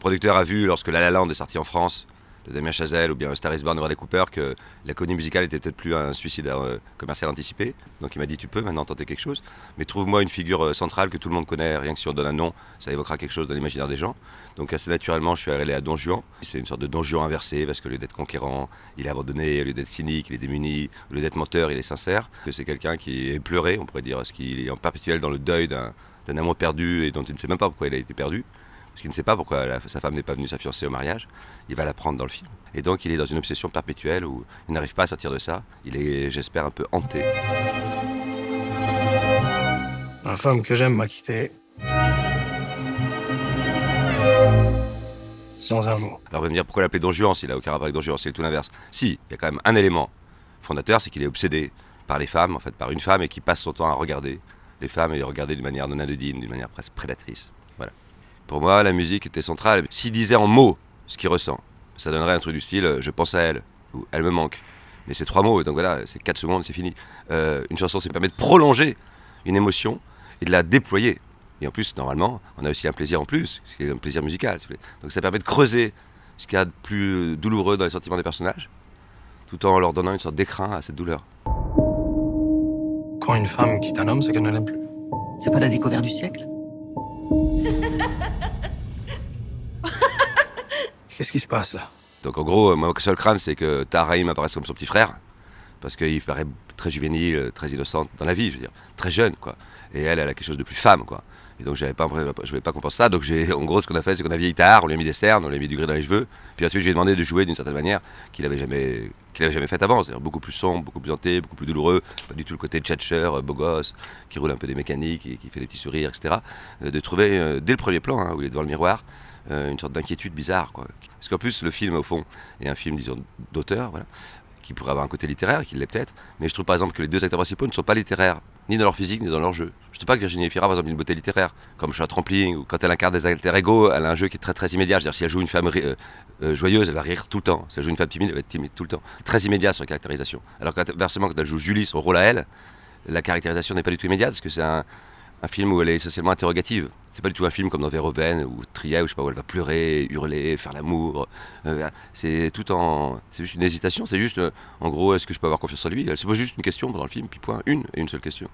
producteur a vu, lorsque La La Land est sorti en France, de Damien Chazelle ou bien Star is Born de Bradley Cooper, que la comédie musicale était peut-être plus un suicide commercial anticipé. Donc il m'a dit tu peux maintenant tenter quelque chose, mais trouve-moi une figure centrale que tout le monde connaît, rien que si on donne un nom, ça évoquera quelque chose dans l'imaginaire des gens. Donc assez naturellement je suis allé à Don Juan. C'est une sorte de Don Juan inversé parce que au lieu d'être conquérant, il est abandonné, au lieu d'être cynique, il est démuni, au lieu d'être menteur, il est sincère. C'est quelqu'un qui est pleuré, on pourrait dire, parce qu'il est en perpétuel dans le deuil d'un amour perdu et dont il ne sait même pas pourquoi il a été perdu. Parce qu'il ne sait pas pourquoi sa femme n'est pas venue s'affiancer au mariage. Il va l'apprendre dans le film. Et donc il est dans une obsession perpétuelle où il n'arrive pas à sortir de ça. Il est, j'espère, un peu hanté. Ma femme que j'aime m'a quitté. Sans un mot. Alors vous allez me dire pourquoi l'appeler Don Juan s'il n'a aucun rapport avec Don Juan, c'est tout l'inverse. Si, il y a quand même un élément fondateur, c'est qu'il est obsédé par les femmes, en fait par une femme, et qui passe son temps à regarder les femmes et les regarder d'une manière non anodine, d'une manière presque prédatrice. Voilà. Pour moi, la musique était centrale. S'il disait en mots ce qu'il ressent, ça donnerait un truc du style « je pense à elle » ou « elle me manque ». Mais c'est 3 mots, donc voilà, c'est 4 secondes, c'est fini. Une chanson, ça permet de prolonger une émotion et de la déployer. Et en plus, normalement, on a aussi un plaisir en plus, ce qui est un plaisir musical. Donc ça permet de creuser ce qu'il y a de plus douloureux dans les sentiments des personnages, tout en leur donnant une sorte d'écrin à cette douleur. Quand une femme quitte un homme, c'est qu'elle ne l'aime plus. C'est pas la découverte du siècle? Qu'est-ce qui se passe là? Donc en gros, mon seul crainte, c'est que Tahar apparaisse comme son petit frère, parce qu'il paraît très juvénile, très innocente dans la vie, je veux dire, très jeune, quoi. Et elle a quelque chose de plus femme, quoi. Et donc je voulais pas qu'on pense ça, donc en gros ce qu'on a fait, c'est qu'on a vieilli Tahar, on lui a mis des cernes, on lui a mis du gris dans les cheveux, puis ensuite je lui ai demandé de jouer d'une certaine manière qu'il avait jamais faite avant, c'est-à-dire beaucoup plus sombre, beaucoup plus hanté, beaucoup plus douloureux, pas du tout le côté tchatcheur, beau gosse, qui roule un peu des mécaniques et qui fait des petits sourires, etc. De trouver, dès le premier plan, hein, où il est devant le miroir, une sorte d'inquiétude bizarre, quoi. Parce qu'en plus, le film, au fond, est un film, disons, d'auteur, voilà, qui pourrait avoir un côté littéraire, qui l'est peut-être, mais je trouve par exemple que les 2 acteurs principaux ne sont pas littéraires, ni dans leur physique, ni dans leur jeu. Je ne trouve pas que Virginie Efira, par exemple, ait une beauté littéraire, comme Charlotte Rampling, ou quand elle incarne des alter ego, elle a un jeu qui est très très immédiat. C'est-à-dire, si elle joue une femme joyeuse, elle va rire tout le temps. Si elle joue une femme timide, elle va être timide tout le temps. C'est très immédiat sur la caractérisation. Alors qu'inversement, quand elle joue Julie, son rôle à elle, la caractérisation n'est pas du tout immédiate, parce que c'est un film où elle est essentiellement interrogative. C'est pas du tout un film comme dans Verhoeven ou Trier, où je sais pas, où elle va pleurer, hurler, faire l'amour. C'est juste une hésitation, c'est juste, en gros, est-ce que je peux avoir confiance en lui? Elle se pose juste une question pendant le film, puis point, une seule question.